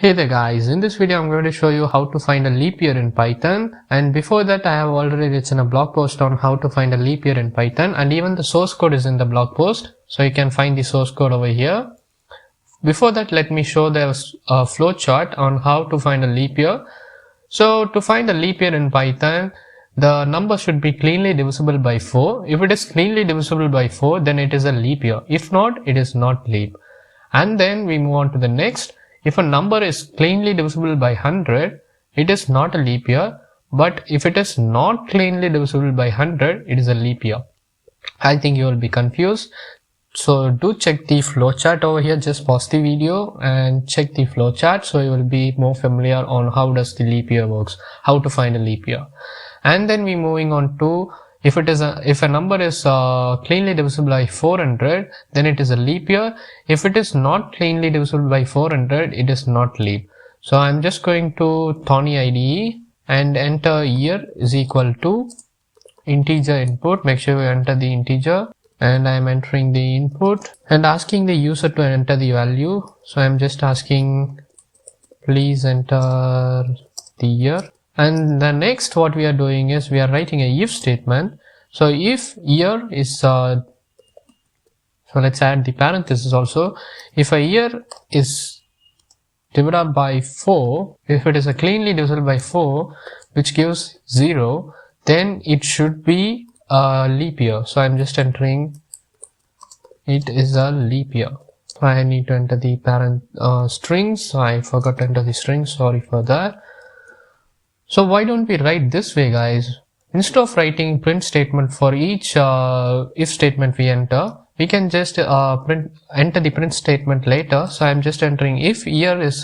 Hey there guys, in this video I'm going to show you how to find a leap year in Python, and before that I have already written a blog post on how to find a leap year in Python, and even the source code is in the blog post, so you can find the source code over here. Before that, let me show the flow chart on how to find a leap year. So to find a leap year in Python, the number should be cleanly divisible by 4. If it is cleanly divisible by 4, then it is a leap year. If not, it is not leap. And then we move on to the next. If a number is cleanly divisible by 100, it is not a leap year. But if it is not cleanly divisible by 100, it is a leap year. I think you will be confused. So do check the flowchart over here. Just pause the video and check the flowchart, so you will be more familiar on how does the leap year works, how to find a leap year. And then we moving on to if a number is cleanly divisible by 400, then it is a leap year. If it is not cleanly divisible by 400, it is not leap. So I'm just going to Thorny IDE and enter year is equal to integer input. Make sure you enter the integer, and I am entering the input and asking the user to enter the value. So I'm just asking please enter the year. And the next what we are doing is we are writing a if statement. So if year is so let's add the parenthesis also. If a year is divided by 4, if it is a cleanly divisible by 4 which gives 0, then it should be a leap year. So I'm just entering it is a leap year. I need to enter the parent strings. I forgot to enter the strings, sorry for that. So why don't we write this way, guys? Instead of writing print statement for each if statement we enter, we can just enter the print statement later. So I'm just entering if year is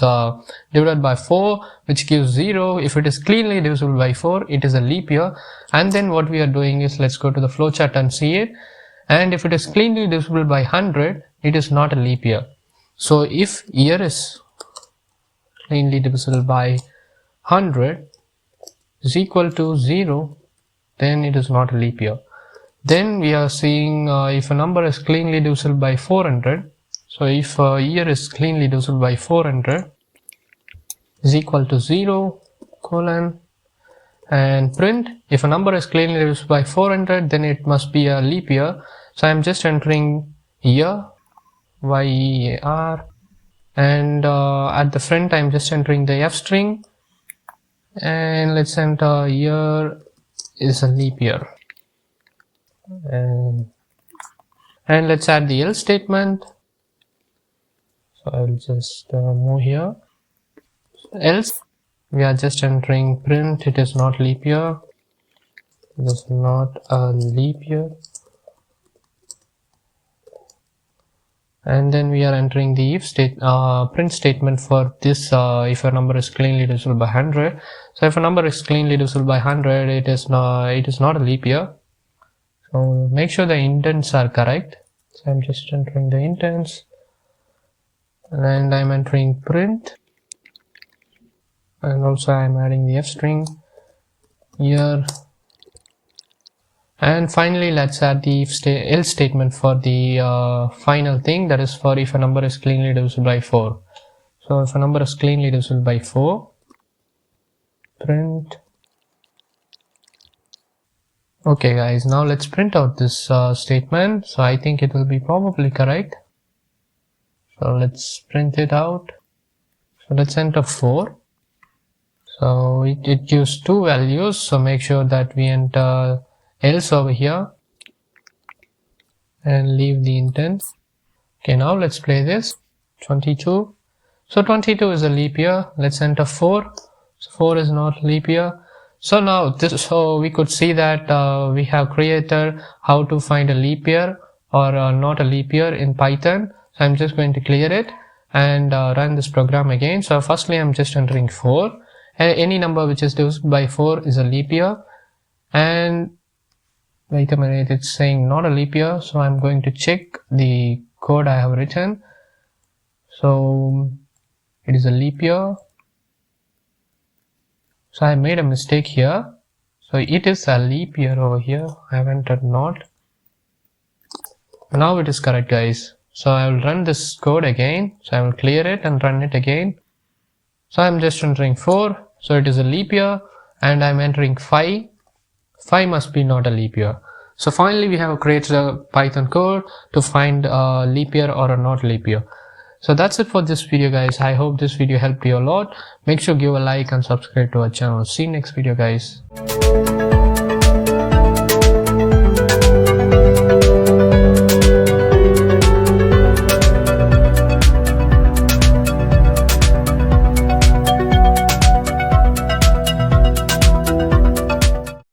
divided by 4 which gives 0. If it is cleanly divisible by 4, it is a leap year. And then what we are doing is, let's go to the flowchart and see it. And if it is cleanly divisible by 100, it is not a leap year. So if year is cleanly divisible by 100 is equal to 0, then it is not a leap year. Then we are seeing if a number is cleanly divisible by 400. So if a year is cleanly divisible by 400 is equal to 0 colon, and print if a number is cleanly divisible by 400, then it must be a leap year. So I'm just entering year, year, and at the front I'm just entering the f string, and let's enter year is a leap year, and let's add the else statement. So I'll just move here. Else we are just entering print it is not leap year, it is not a leap year, and then we are entering the if print statement for this if a number is cleanly divisible by 100. So if a number is cleanly divisible by 100, it is not a leap year. So make sure the indents are correct. So I'm just entering the indents, and I'm entering print, and also I'm adding the f string year. And finally, let's add the else statement for the final thing, that is for if a number is cleanly divisible by 4. So if a number is cleanly divisible by 4, print. Okay guys, now let's print out this statement. So I think it will be probably correct. So let's print it out. So let's enter 4. So it gives 2 values. So make sure that we enter else over here and leave the intent. Okay, now let's play this. 22. So 22 is a leap year. Let's enter 4. So 4 is not leap year. So now so we could see that we have created how to find a leap year or not a leap year in Python. So I'm just going to clear it and run this program again. So firstly I'm just entering 4. Any number which is divisible by 4 is a leap year. And wait a minute, it's saying not a leap year. So I'm going to check the code I have written. So it is a leap year. So I made a mistake here. So it is a leap year over here. I have entered not. Now it is correct, guys. So I will run this code again. So I will clear it and run it again. So I'm just entering 4. So it is a leap year, and I'm entering 5. 5 must be not a leap year. So finally we have created a Python code to find a leap year or a not leap year. So that's it for this video, guys. I hope this video helped you a lot. Make sure give a like and subscribe to our channel. See you next video, guys.